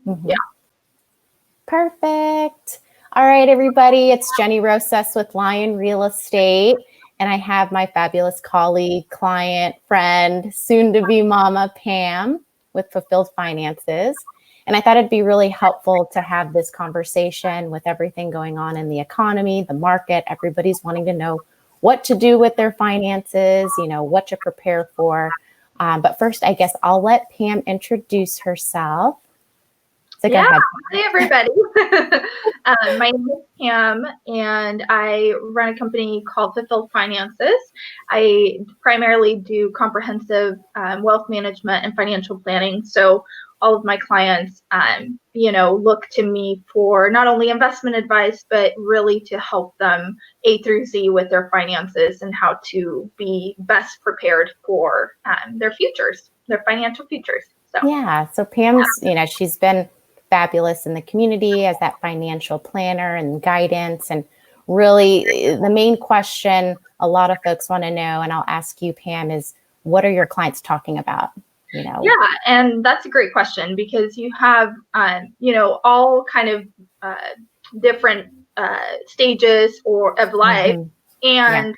Yeah. Perfect. All right, everybody. It's Jenny Rosas with Lion Real Estate. And I have my fabulous colleague, client, friend, soon-to-be mama, Pam, with Fulfilled Finances. And I thought it'd be really helpful to have this conversation with everything going on in the economy, the market. Everybody's wanting to know what to do with their finances, what to prepare for. But first, I guess I'll let Pam introduce herself. So go ahead. Hey everybody. My name is Pam, and I run a company called Fulfilled Finances. I primarily do comprehensive wealth management and financial planning. So all of my clients, look to me for not only investment advice, but really to help them A through Z with their finances and how to be best prepared for their futures, their financial futures. So Pam's, she's been fabulous in the community as that financial planner and guidance. And really the main question a lot of folks want to know, and I'll ask you, Pam, is what are your clients talking about? Yeah, and that's a great question because you have, all kind of different stages of life, and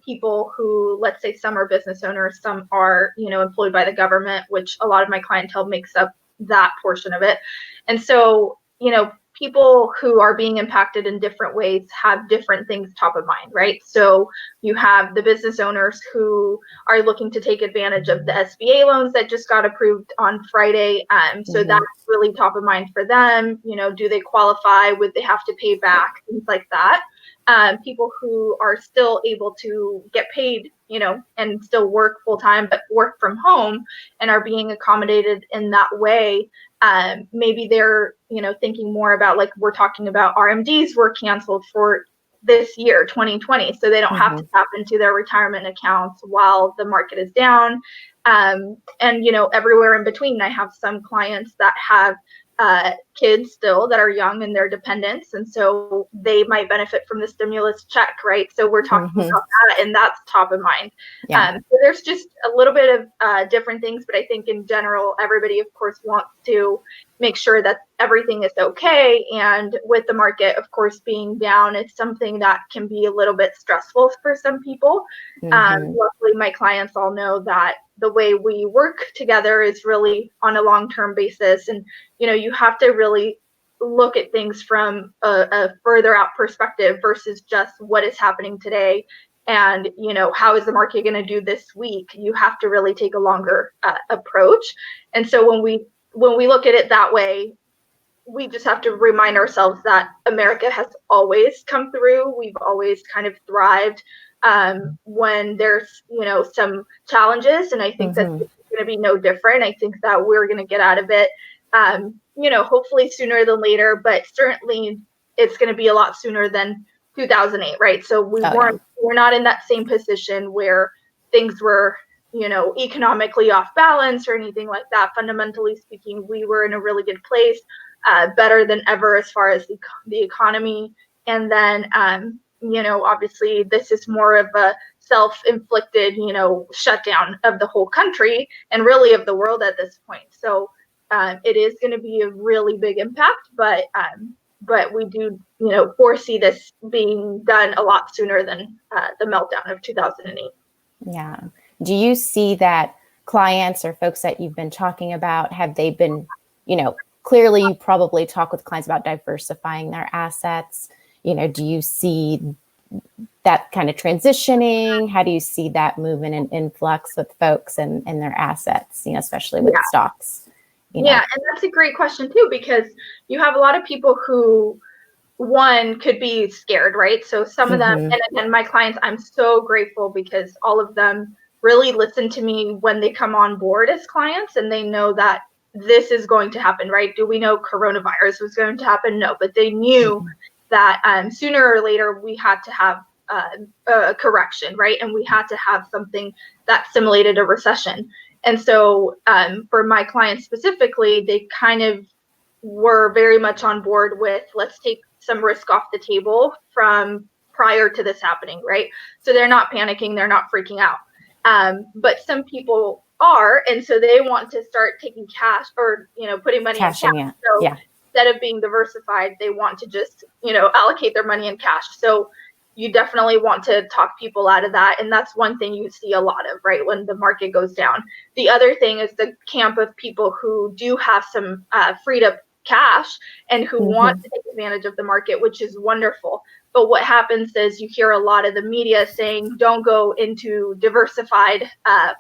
people who, let's say, some are business owners, some are, employed by the government, which a lot of my clientele makes up that portion of it. And so, people who are being impacted in different ways have different things top of mind, right? So you have the business owners who are looking to take advantage of the SBA loans that just got approved on Friday. So that's really top of mind for them. Do they qualify? Would they have to pay back? Things like that. People who are still able to get paid, and still work full time, but work from home and are being accommodated in that way. Maybe they're, thinking more about, like we're talking about, RMDs were canceled for this year, 2020. So they don't have to tap into their retirement accounts while the market is down. And, everywhere in between, I have some clients that have kids still that are young and they're dependents. And so they might benefit from the stimulus check, right? So we're talking about that, and that's top of mind. So there's just a little bit of different things, but I think in general, everybody, of course, wants to make sure that everything is okay. And with the market, of course, being down, it's something that can be a little bit stressful for some people. Luckily, my clients all know that the way we work together is really on a long-term basis. And, you have to really look at things from a further out perspective versus just what is happening today. And, how is the market going to do this week? You have to really take a longer approach. And so when we look at it that way, we just have to remind ourselves that America has always come through. We've always kind of thrived when there's, some challenges. And I think that's going to be no different. I think that we're going to get out of it, hopefully sooner than later, but certainly it's going to be a lot sooner than 2008, right? So we're not in that same position where things were, economically off balance or anything like that. Fundamentally speaking, we were in a really good place, better than ever as far as the economy. And then, obviously this is more of a self-inflicted, shutdown of the whole country and really of the world at this point. So it is going to be a really big impact, but we do, foresee this being done a lot sooner than the meltdown of 2008. Yeah. Do you see that clients or folks that you've been talking about, have they been, clearly you probably talk with clients about diversifying their assets. Do you see that kind of transitioning? How do you see that movement and influx with folks and their assets, especially with stocks? Yeah, and that's a great question too, because you have a lot of people who, one, could be scared, right? So some of them, and again, my clients, I'm so grateful because all of them really listen to me when they come on board as clients, and they know that this is going to happen, right? Do we know coronavirus was going to happen? No, but they knew that sooner or later we had to have a correction, right? And we had to have something that simulated a recession. And so for my clients specifically, they kind of were very much on board with, let's take some risk off the table from prior to this happening, right? So they're not panicking, they're not freaking out. But some people are, and so they want to start taking cash or, putting money in cash. So instead of being diversified, they want to just, allocate their money in cash. So you definitely want to talk people out of that. And that's one thing you see a lot of, right, when the market goes down. The other thing is the camp of people who do have some freed up cash and who want to take advantage of the market, which is wonderful. But what happens is you hear a lot of the media saying, don't go into diversified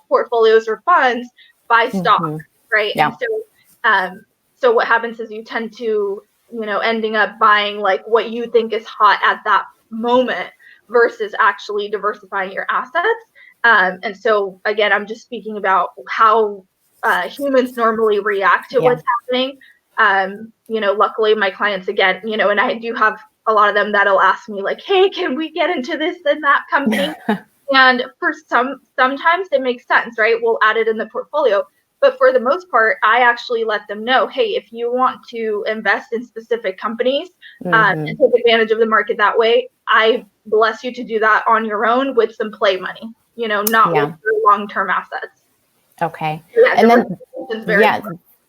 portfolios or funds, buy stock, right? Yeah. And so what happens is you tend to, ending up buying like what you think is hot at that moment versus actually diversifying your assets. And so again, I'm just speaking about how humans normally react to what's happening. Luckily my clients, again, and I do have a lot of them that'll ask me like, hey, can we get into this and that company? And for sometimes it makes sense, right? We'll add it in the portfolio. But for the most part, I actually let them know, hey, if you want to invest in specific companies and take advantage of the market that way, I bless you to do that on your own with some play money, not with your long-term assets. Okay. And then,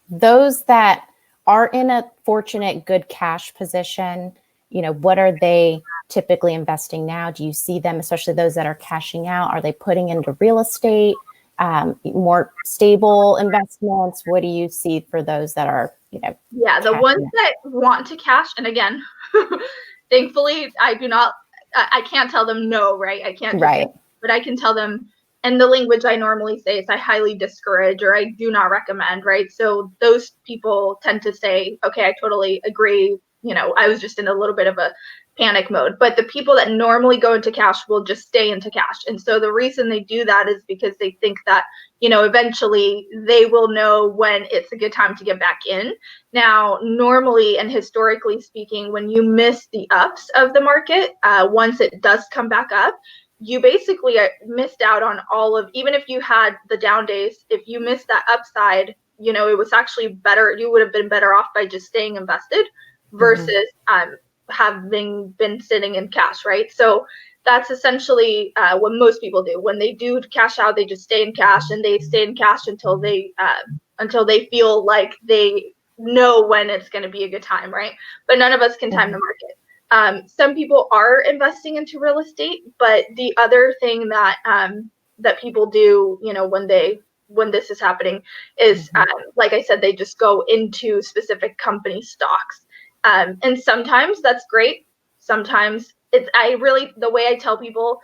those that are in a fortunate, good cash position, what are they typically investing now? Do you see them, especially those that are cashing out, are they putting into real estate, more stable investments? What do you see for those that are, the ones that want to cash? And again, thankfully, I can't tell them no, right? I can't just say, but I can tell them, and the language I normally say is I highly discourage or I do not recommend, right? So those people tend to say, okay, I totally agree. I was just in a little bit of a panic mode. But the people that normally go into cash will just stay into cash. And so the reason they do that is because they think that, eventually they will know when it's a good time to get back in. Now, normally and historically speaking, when you miss the ups of the market, once it does come back up, you basically missed out on all of, even if you had the down days, if you missed that upside, it was actually better. You would have been better off by just staying invested versus having been sitting in cash, right? So that's essentially what most people do. When they do cash out, they just stay in cash, and they stay in cash until they feel like they know when it's going to be a good time, right? But none of us can time the market. Some people are investing into real estate, but the other thing that that people do, when this is happening is, like I said, they just go into specific company stocks. And sometimes that's great. Sometimes the way I tell people,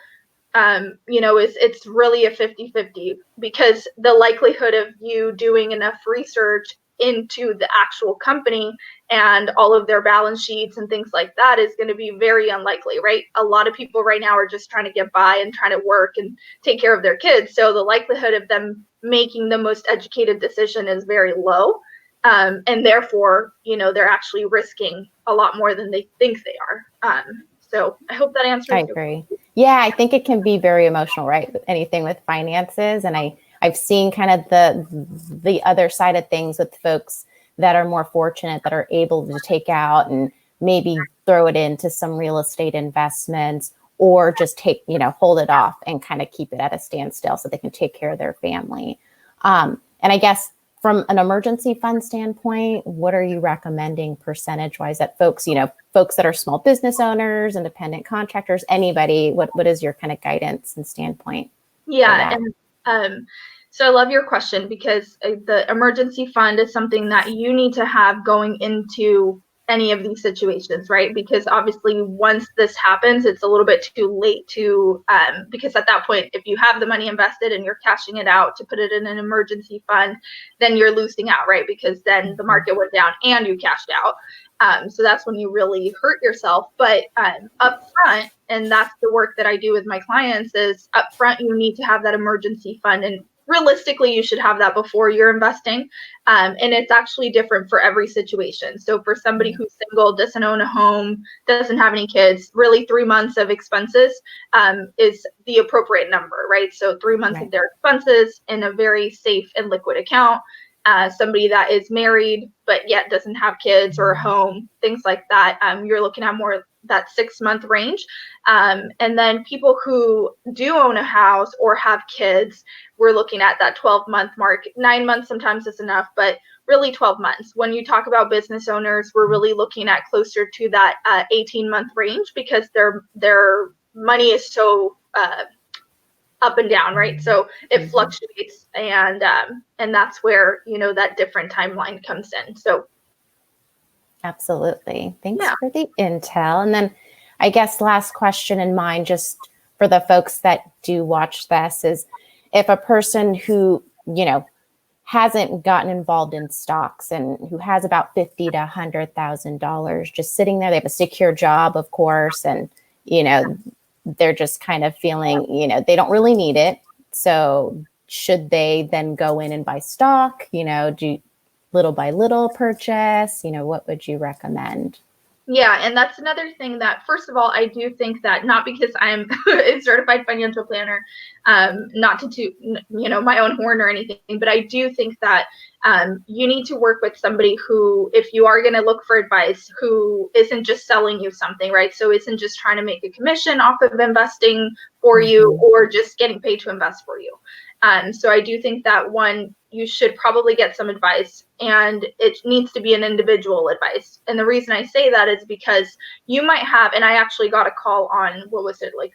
is it's really a 50-50, because the likelihood of you doing enough research into the actual company and all of their balance sheets and things like that is going to be very unlikely, right? A lot of people right now are just trying to get by and trying to work and take care of their kids. So the likelihood of them making the most educated decision is very low. And therefore, they're actually risking a lot more than they think they are. So I hope that answers. I agree. Yeah, I think it can be very emotional, right? With anything with finances. And I've seen kind of the other side of things with folks that are more fortunate, that are able to take out and maybe throw it into some real estate investments, or just hold it off and kind of keep it at a standstill so they can take care of their family. And I guess from an emergency fund standpoint, what are you recommending percentage-wise that folks that are small business owners, independent contractors, anybody, what is your kind of guidance and standpoint? Yeah, and so I love your question, because the emergency fund is something that you need to have going into any of these situations, right? Because obviously once this happens, it's a little bit too late to, because at that point, if you have the money invested and you're cashing it out to put it in an emergency fund, then you're losing out, right? Because then the market went down and you cashed out. So that's when you really hurt yourself. But up front, and that's the work that I do with my clients, is up front, you need to have that emergency fund. And realistically, you should have that before you're investing. And it's actually different for every situation. So for somebody who's single, doesn't own a home, doesn't have any kids, really 3 months of expenses is the appropriate number, right? So 3 months of their expenses in a very safe and liquid account. Somebody that is married but yet doesn't have kids or a home, things like that, you're looking at more that 6-month range. And then people who do own a house or have kids, we're looking at that 12-month mark. 9 months sometimes is enough, but really 12 months. When you talk about business owners, we're really looking at closer to that 18-month range, because their money is so up and down, right? So it fluctuates, and that's where, you know, that different timeline comes in. So absolutely. Thanks for the intel. And then I guess last question in mind, just for the folks that do watch this, is if a person who, you know, hasn't gotten involved in stocks and who has about $50,000 to $100,000 just sitting there, they have a secure job, of course, and, you know, they're just kind of feeling, you know, they don't really need it. So should they then go in and buy stock, you know, do little by little purchase, you know, what would you recommend? Yeah, and that's another thing that, first of all, I do think that, not because I'm a certified financial planner, not to toot, you know, my own horn or anything, but I do think that you need to work with somebody who, if you are going to look for advice, who isn't just selling you something, right? So isn't just trying to make a commission off of investing for you, or just getting paid to invest for you. So I do think that, one, you should probably get some advice, and it needs to be an individual advice. And the reason I say that is because you might have, and I actually got a call on, what was it, like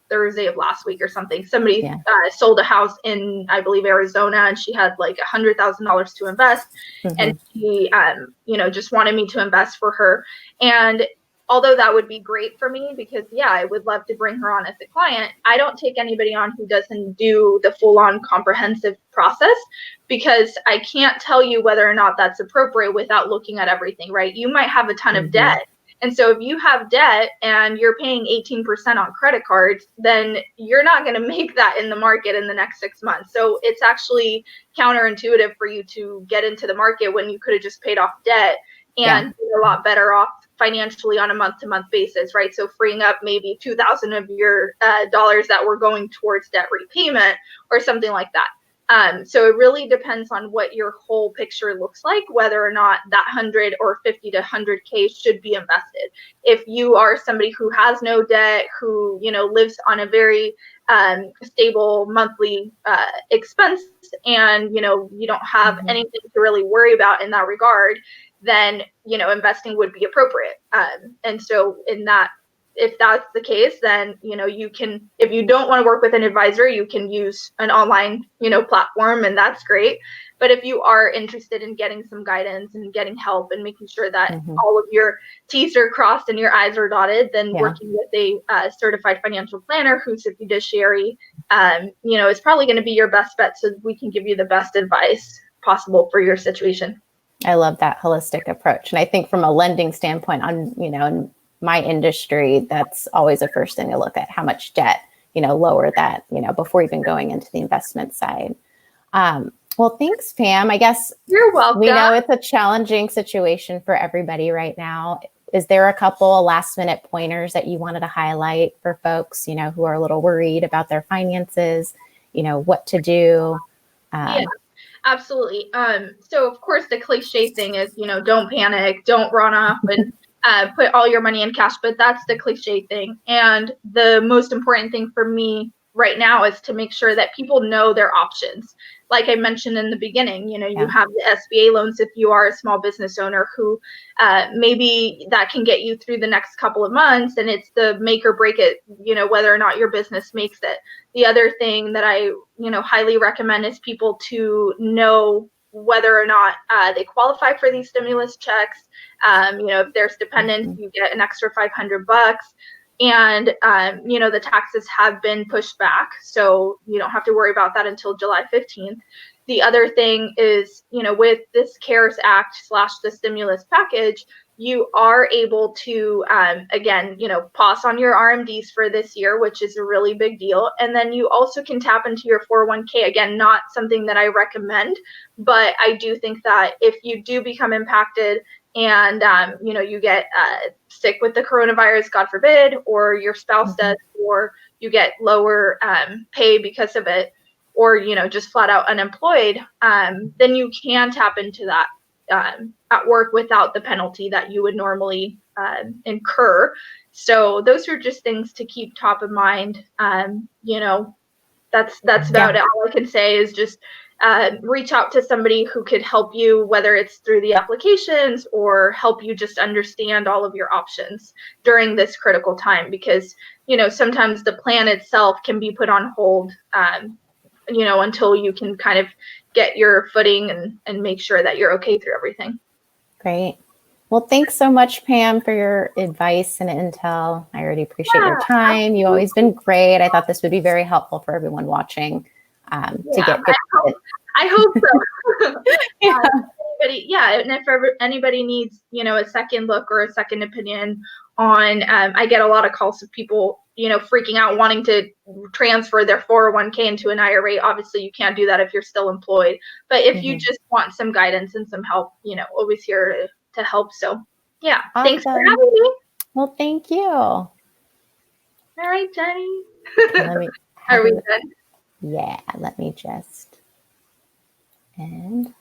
Thursday of last week or something. Somebody sold a house in, I believe, Arizona, and she had like $100,000 to invest, and she, you know, just wanted me to invest for her. And although that would be great for me, because I would love to bring her on as a client, I don't take anybody on who doesn't do the full-on comprehensive process, because I can't tell you whether or not that's appropriate without looking at everything, right? You might have a ton of debt. And so if you have debt and you're paying 18% on credit cards, then you're not going to make that in the market in the next 6 months. So it's actually counterintuitive for you to get into the market when you could have just paid off debt and be a lot better off financially on a month-to-month basis, right? So freeing up maybe $2,000 of your dollars that were going towards debt repayment or something like that. So it really depends on what your whole picture looks like, whether or not that 100 or 50 to 100K should be invested. If you are somebody who has no debt, who, you know, lives on a very stable monthly expense, and, you know, you don't have anything to really worry about in that regard, then, you know, investing would be appropriate. And so in that, if that's the case, then, you know, you can, if you don't want to work with an advisor, you can use an online, you know, platform, and that's great. But if you are interested in getting some guidance and getting help and making sure that all of your T's are crossed and your I's are dotted, then working with a certified financial planner who's a fiduciary, you know, is probably going to be your best bet, so we can give you the best advice possible for your situation. I love that holistic approach. And I think from a lending standpoint, on, you know, in my industry, that's always the first thing to look at, how much debt, you know, lower that, you know, before even going into the investment side. Well, thanks, Pam. I guess you're welcome. We know it's a challenging situation for everybody right now. Is there a couple last minute pointers that you wanted to highlight for folks, you know, who are a little worried about their finances, you know, what to do? Yeah. Absolutely. So of course the cliche thing is, you know, don't panic, don't run off and put all your money in cash, but that's the cliche thing. And the most important thing for me right now is to make sure that people know their options. Like I mentioned in the beginning, you know, you have the SBA loans if you are a small business owner who maybe that can get you through the next couple of months, and it's the make or break it, you know, whether or not your business makes it. The other thing that I, you know, highly recommend is people to know whether or not they qualify for these stimulus checks. You know, if there's dependents, you get an extra $500. And, you know, the taxes have been pushed back, so you don't have to worry about that until July 15th. The other thing is, you know, with this CARES Act / the stimulus package, you are able to, again, you know, pause on your RMDs for this year, which is a really big deal. And then you also can tap into your 401k. Again, not something that I recommend, but I do think that if you do become impacted and, you know, you get sick with the coronavirus, God forbid, or your spouse does, or you get lower pay because of it, or, you know, just flat out unemployed, then you can tap into that at work without the penalty that you would normally incur. So those are just things to keep top of mind. That's about it. All I can say is just reach out to somebody who could help you, whether it's through the applications or help you just understand all of your options during this critical time, because sometimes the plan itself can be put on hold until you can kind of get your footing and make sure that you're okay through everything. Great. Well, thanks so much, Pam, for your advice and intel. I already appreciate your time. You've always been great. I thought this would be very helpful for everyone watching to get good. I hope so. And if anybody needs, a second look or a second opinion on, I get a lot of calls of people, freaking out, wanting to transfer their 401k into an IRA. Obviously, you can't do that if you're still employed. But if you just want some guidance and some help, always here to help. So, yeah, awesome. Thanks for having me. Well, thank you. All right, Jenny. Are we done? Yeah, let me just end.